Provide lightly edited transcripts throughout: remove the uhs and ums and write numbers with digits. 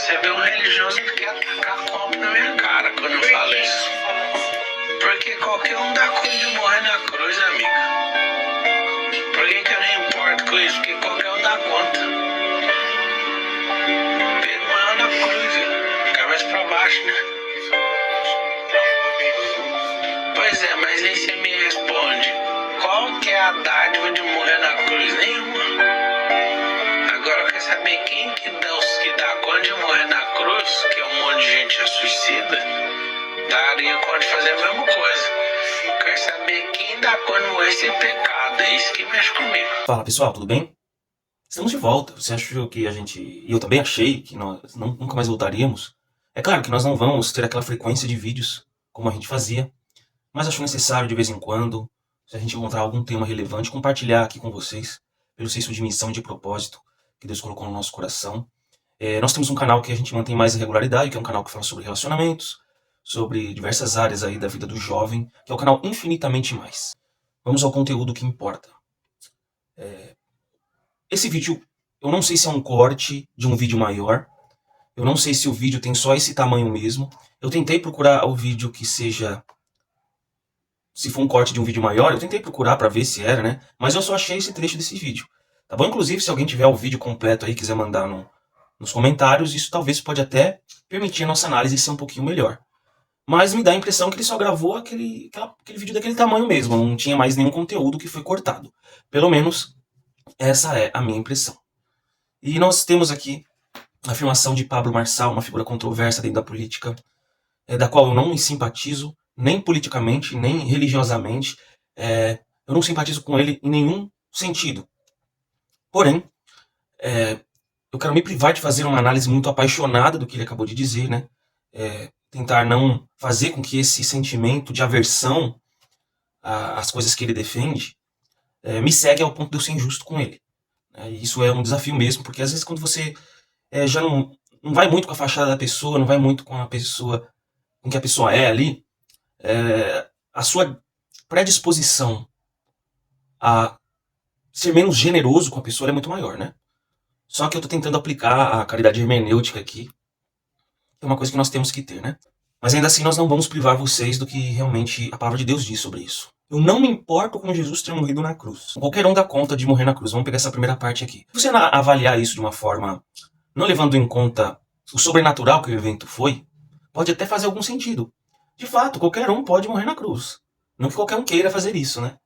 Você vê um religioso, ele quer atacar copo na minha cara quando eu falo isso. Porque qualquer um dá conta de morrer na cruz, amiga. Por que eu nem importo com isso? Porque qualquer um dá conta. Pedro morreu na cruz, cabeça pra baixo, né? Pois é, mas aí você me responde, qual que é a dádiva de morrer na cruz? Nenhuma. Agora eu quero saber quem que dá conta de morrer na cruz, que é um monte de gente suicida, daria conta de fazer a mesma coisa. Eu quero saber quem dá conta de morrer sem pecado, é isso que mexe comigo. Fala pessoal, tudo bem? Estamos de volta. Você achou que e eu também achei que nós nunca mais voltaríamos? É claro que nós não vamos ter aquela frequência de vídeos como a gente fazia, mas acho necessário de vez em quando, se a gente encontrar algum tema relevante, compartilhar aqui com vocês, pelo senso de missão e de propósito que Deus colocou no nosso coração. Nós temos um canal que a gente mantém mais regularidade, que é um canal que fala sobre relacionamentos, sobre diversas áreas aí da vida do jovem, que é o canal Infinitamente Mais. Vamos ao conteúdo que importa. Esse vídeo, eu não sei se é um corte de um vídeo maior, eu não sei se o vídeo tem só esse tamanho mesmo. Eu tentei procurar o vídeo que seja, se for um corte de um vídeo maior, eu tentei procurar para ver se era, né? Mas eu só achei esse trecho desse vídeo. Tá bom? Inclusive, se alguém tiver o vídeo completo aí, quiser mandar nos comentários, isso talvez pode até permitir a nossa análise ser um pouquinho melhor. Mas me dá a impressão que ele só gravou aquele vídeo daquele tamanho mesmo, não tinha mais nenhum conteúdo que foi cortado. Pelo menos essa é a minha impressão. E nós temos aqui a afirmação de Pablo Marçal, uma figura controversa dentro da política, da qual eu não me simpatizo, nem politicamente, nem religiosamente. Eu não simpatizo com ele em nenhum sentido. Porém, eu quero me privar de fazer uma análise muito apaixonada do que ele acabou de dizer, né? Tentar não fazer com que esse sentimento de aversão às coisas que ele defende me segue ao ponto de eu ser injusto com ele. E isso é um desafio mesmo, porque às vezes quando você já não vai muito com a fachada da pessoa, não vai muito com a pessoa, com o que a pessoa é ali, a sua predisposição a ser menos generoso com a pessoa é muito maior, né? Só que eu tô tentando aplicar a caridade hermenêutica aqui, é uma coisa que nós temos que ter, né? Mas ainda assim nós não vamos privar vocês do que realmente a palavra de Deus diz sobre isso. Eu não me importo com Jesus ter morrido na cruz. Qualquer um dá conta de morrer na cruz. Vamos pegar essa primeira parte aqui. Se você avaliar isso de uma forma, não levando em conta o sobrenatural que o evento foi, pode até fazer algum sentido. De fato, qualquer um pode morrer na cruz. Não que qualquer um queira fazer isso, né?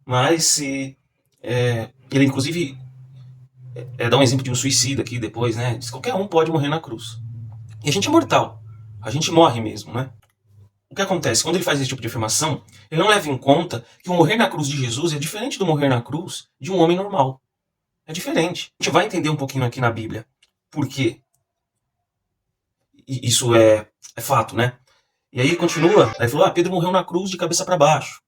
Mas se... ele inclusive dá um exemplo de um suicida aqui depois, né? Diz que qualquer um pode morrer na cruz. E a gente é mortal. A gente morre mesmo, né? O que acontece? Quando ele faz esse tipo de afirmação, ele não leva em conta que o morrer na cruz de Jesus é diferente do morrer na cruz de um homem normal. É diferente. A gente vai entender um pouquinho aqui na Bíblia por quê. Isso é fato, né? E aí continua, aí falou, Pedro morreu na cruz de cabeça para baixo.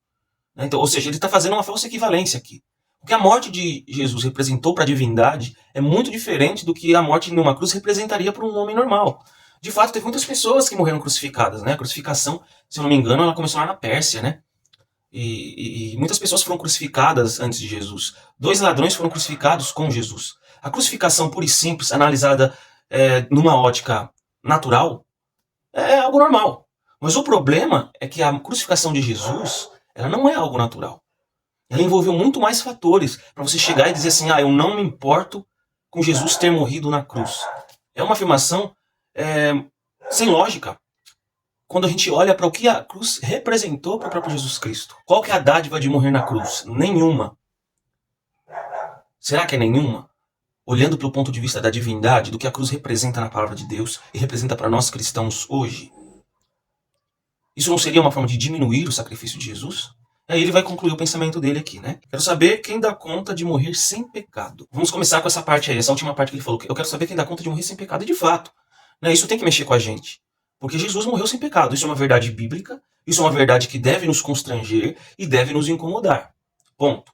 Então, ou seja, ele está fazendo uma falsa equivalência aqui. O que a morte de Jesus representou para a divindade é muito diferente do que a morte numa cruz representaria para um homem normal. De fato, teve muitas pessoas que morreram crucificadas, né? A crucificação, se eu não me engano, ela começou lá na Pérsia, né? E muitas pessoas foram crucificadas antes de Jesus. 2 ladrões foram crucificados com Jesus. A crucificação pura e simples, analisada numa ótica natural, é algo normal. Mas o problema é que a crucificação de Jesus, ela não é algo natural. Ela envolveu muito mais fatores para você chegar e dizer assim, eu não me importo com Jesus ter morrido na cruz. É uma afirmação sem lógica. Quando a gente olha para o que a cruz representou para o próprio Jesus Cristo. Qual que é a dádiva de morrer na cruz? Nenhuma. Será que é nenhuma? Olhando pelo ponto de vista da divindade, do que a cruz representa na palavra de Deus e representa para nós cristãos hoje. Isso não seria uma forma de diminuir o sacrifício de Jesus? Aí ele vai concluir o pensamento dele aqui, né? Quero saber quem dá conta de morrer sem pecado. Vamos começar com essa parte aí, essa última parte que ele falou. Eu quero saber quem dá conta de morrer sem pecado. E de fato, né, isso tem que mexer com a gente. Porque Jesus morreu sem pecado. Isso é uma verdade bíblica. Isso é uma verdade que deve nos constranger e deve nos incomodar. Ponto.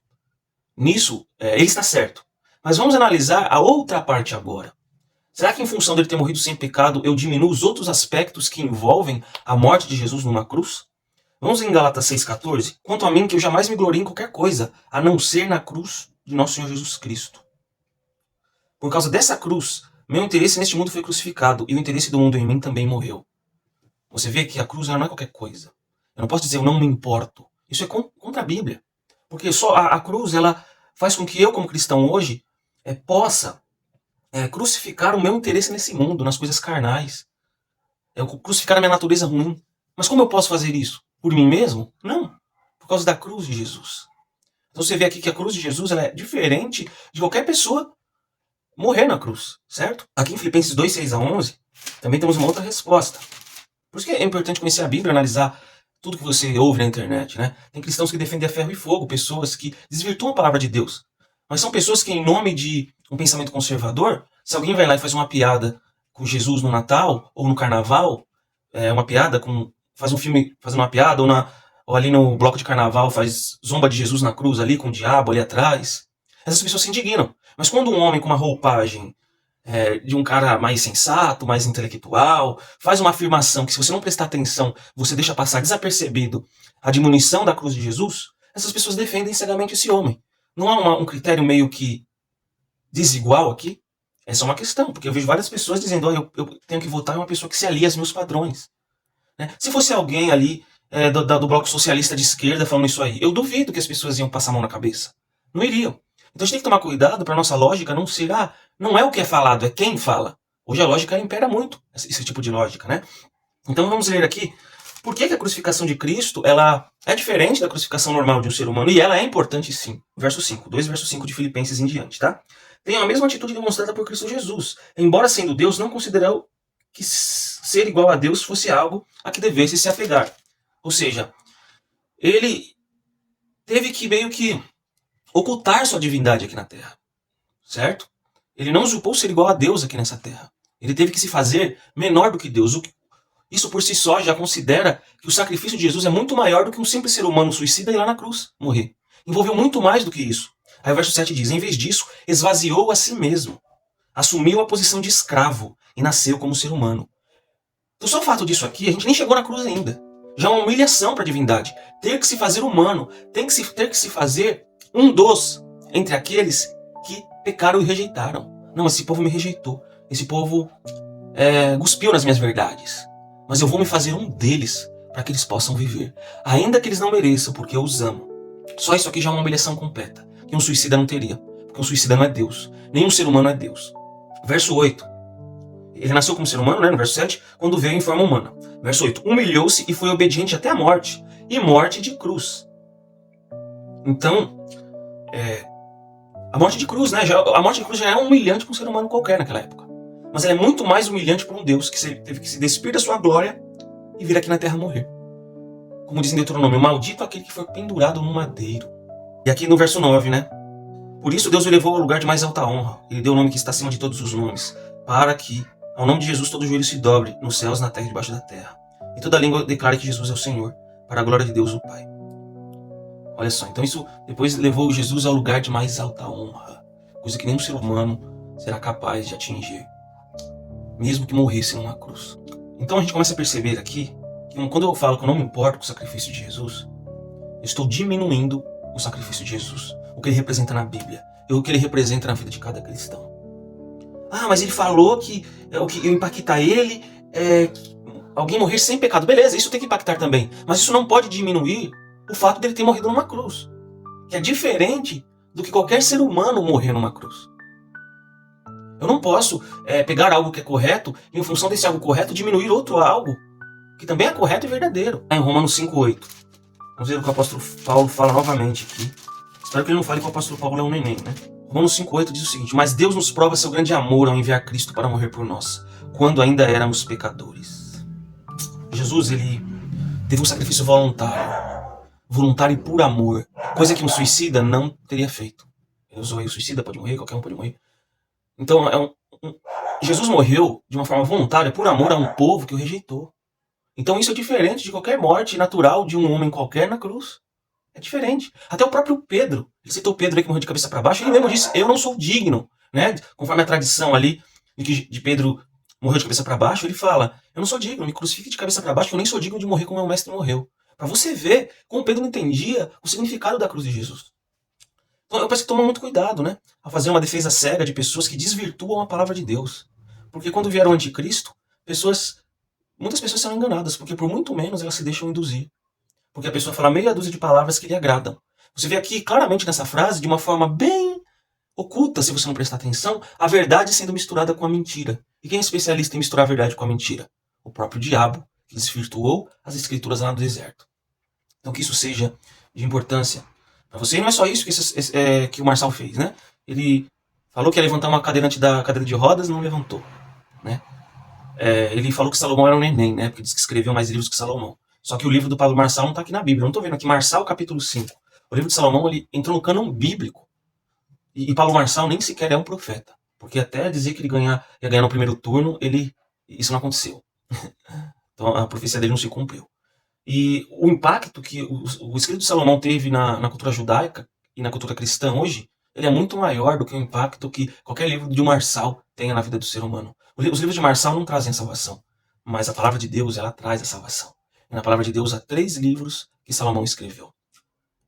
Nisso, ele está certo. Mas vamos analisar a outra parte agora. Será que em função dele ter morrido sem pecado, eu diminuo os outros aspectos que envolvem a morte de Jesus numa cruz? Vamos em Gálatas 6,14. Quanto a mim, que eu jamais me gloriei em qualquer coisa, a não ser na cruz de nosso Senhor Jesus Cristo. Por causa dessa cruz, Meu interesse neste mundo foi crucificado, e o interesse do mundo em mim também morreu. Você vê que a cruz ela não é qualquer coisa. Eu não posso dizer eu não me importo. Isso é contra a Bíblia. Porque só a cruz ela faz com que eu, como cristão hoje, possa crucificar o meu interesse nesse mundo, nas coisas carnais. Crucificar a minha natureza ruim. Mas como eu posso fazer isso? Por mim mesmo? Não. Por causa da cruz de Jesus. Então você vê aqui que a cruz de Jesus ela é diferente de qualquer pessoa morrer na cruz, certo? Aqui em Filipenses 2, 6 a 11, também temos uma outra resposta. Por isso que é importante conhecer a Bíblia, analisar tudo que você ouve na internet, né? Tem cristãos que defendem a ferro e fogo, pessoas que desvirtuam a palavra de Deus. Mas são pessoas que, em nome de um pensamento conservador, se alguém vai lá e faz uma piada com Jesus no Natal ou no Carnaval, uma piada faz um filme fazendo uma piada, ou ali no bloco de Carnaval faz zomba de Jesus na cruz ali, com o diabo ali atrás, essas pessoas se indignam. Mas quando um homem com uma roupagem de um cara mais sensato, mais intelectual, faz uma afirmação que se você não prestar atenção, você deixa passar desapercebido a diminuição da cruz de Jesus, essas pessoas defendem cegamente esse homem. Não há um critério meio que desigual aqui? Essa é uma questão, porque eu vejo várias pessoas dizendo, eu tenho que votar em uma pessoa que se alia aos meus padrões. Né? Se fosse alguém ali do bloco socialista de esquerda falando isso aí, eu duvido que as pessoas iam passar a mão na cabeça. Não iriam. Então a gente tem que tomar cuidado para nossa lógica não ser, não é o que é falado, é quem fala. Hoje a lógica impera muito, esse tipo de lógica, né? Então vamos ler aqui, por que a crucificação de Cristo ela é diferente da crucificação normal de um ser humano, e ela é importante sim. Verso 5, 2 verso 5 de Filipenses em diante, tá? Tem a mesma atitude demonstrada por Cristo Jesus. Embora sendo Deus, não considerou que ser igual a Deus fosse algo a que devesse se apegar. Ou seja, ele teve que meio que ocultar sua divindade aqui na Terra, certo? Ele não usurpou ser igual a Deus aqui nessa Terra. Ele teve que se fazer menor do que Deus. Isso por si só já considera que o sacrifício de Jesus é muito maior do que um simples ser humano suicida ir lá na cruz morrer. Envolveu muito mais do que isso. Aí o verso 7 diz, em vez disso, esvaziou a si mesmo. Assumiu a posição de escravo e nasceu como ser humano. Então só o fato disso aqui, a gente nem chegou na cruz ainda. Já é uma humilhação para a divindade. Ter que se fazer humano, ter que se fazer um dos entre aqueles que pecaram e rejeitaram. Não, esse povo me rejeitou. Esse povo cuspiu nas minhas verdades. Mas eu vou me fazer um deles para que eles possam viver. Ainda que eles não mereçam, porque eu os amo. Só isso aqui já é uma humilhação completa. Que um suicida não teria. Porque um suicida não é Deus. Nenhum ser humano é Deus. Verso 8. Ele nasceu como ser humano, né, no verso 7, quando veio em forma humana. Verso 8. Humilhou-se e foi obediente até a morte. E morte de cruz. Então, a morte de cruz, né? A morte de cruz já é humilhante para um ser humano qualquer naquela época. Mas ela é muito mais humilhante para um Deus que teve que se despir da sua glória e vir aqui na terra morrer. Como diz em Deuteronômio, maldito aquele que foi pendurado no madeiro. E aqui no verso 9, né? Por isso Deus o levou ao lugar de mais alta honra. Ele deu o nome que está acima de todos os nomes, para que, ao nome de Jesus, todo joelho se dobre, nos céus, na terra e debaixo da terra. E toda língua declare que Jesus é o Senhor, para a glória de Deus o Pai. Olha só, então isso depois levou Jesus ao lugar de mais alta honra, coisa que nenhum ser humano será capaz de atingir, mesmo que morresse numa cruz. Então a gente começa a perceber aqui, que quando eu falo que eu não me importo com o sacrifício de Jesus, eu estou diminuindo o sacrifício de Jesus, o que ele representa na Bíblia, e o que ele representa na vida de cada cristão. Mas ele falou que o que impacta ele é alguém morrer sem pecado. Beleza, isso tem que impactar também, mas isso não pode diminuir o fato dele ter morrido numa cruz, que é diferente do que qualquer ser humano morrer numa cruz. Eu não posso pegar algo que é correto e, em função desse algo correto, diminuir outro algo que também é correto e verdadeiro. Em Romanos 5,8. Vamos ver o que o apóstolo Paulo fala novamente aqui. Espero que ele não fale que o apóstolo Paulo é um neném, né? Romanos 5,8 diz o seguinte: mas Deus nos prova seu grande amor ao enviar Cristo para morrer por nós, quando ainda éramos pecadores. Jesus, ele teve um sacrifício voluntário e por amor, coisa que um suicida não teria feito. Ele usou aí, o suicida pode morrer, qualquer um pode morrer. Então, Jesus morreu de uma forma voluntária por amor a um povo que o rejeitou. Então isso é diferente de qualquer morte natural de um homem qualquer na cruz. É diferente. Até o próprio Pedro, ele citou Pedro aí que morreu de cabeça para baixo, ele mesmo disse, eu não sou digno, né? Conforme a tradição ali de Pedro morreu de cabeça para baixo, ele fala, eu não sou digno, me crucifique de cabeça para baixo, eu nem sou digno de morrer como meu mestre morreu. Para você ver como Pedro não entendia o significado da cruz de Jesus. Então eu penso que toma muito cuidado, né? Ao fazer uma defesa cega de pessoas que desvirtuam a palavra de Deus. Porque quando vier o anticristo, muitas pessoas serão enganadas, porque por muito menos elas se deixam induzir. Porque a pessoa fala meia dúzia de palavras que lhe agradam. Você vê aqui claramente nessa frase, de uma forma bem oculta, se você não prestar atenção, a verdade sendo misturada com a mentira. E quem é especialista em misturar a verdade com a mentira? O próprio diabo, que desvirtuou as escrituras lá no deserto. Então que isso seja de importância para você. E não é só isso que o Marçal fez, né? Ele falou que ia levantar uma cadeirante da cadeira de rodas, não levantou, né? Ele falou que Salomão era um neném, né? Porque diz que escreveu mais livros que Salomão. Só que o livro do Pablo Marçal não está aqui na Bíblia. Eu não estou vendo aqui Marçal, capítulo 5. O livro de Salomão ele entrou no cânon bíblico. E Pablo Marçal nem sequer é um profeta. Porque até dizer que ele ia ganhar no primeiro turno, isso não aconteceu. Então a profecia dele não se cumpriu. E o impacto que o escrito de Salomão teve na cultura judaica e na cultura cristã hoje, ele é muito maior do que o impacto que qualquer livro de Marçal tenha na vida do ser humano. Os livros de Marçal não trazem a salvação, mas a palavra de Deus, ela traz a salvação. E na palavra de Deus há 3 livros que Salomão escreveu.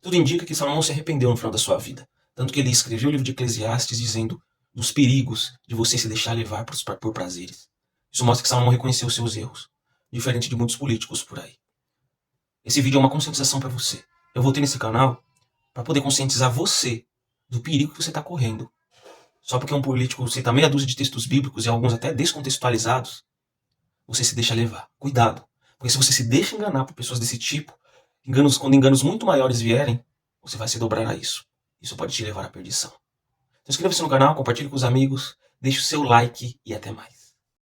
Tudo indica que Salomão se arrependeu no final da sua vida. Tanto que ele escreveu o livro de Eclesiastes dizendo dos perigos de você se deixar levar por prazeres. Isso mostra que Salomão reconheceu os seus erros, diferente de muitos políticos por aí. Esse vídeo é uma conscientização para você. Eu voltei nesse canal para poder conscientizar você do perigo que você está correndo. Só porque um político cita meia dúzia de textos bíblicos e alguns até descontextualizados, você se deixa levar. Cuidado. Porque se você se deixa enganar por pessoas desse tipo, quando enganos muito maiores vierem, você vai se dobrar a isso. Isso pode te levar à perdição. Então inscreva-se no canal, compartilhe com os amigos, deixe o seu like e até mais.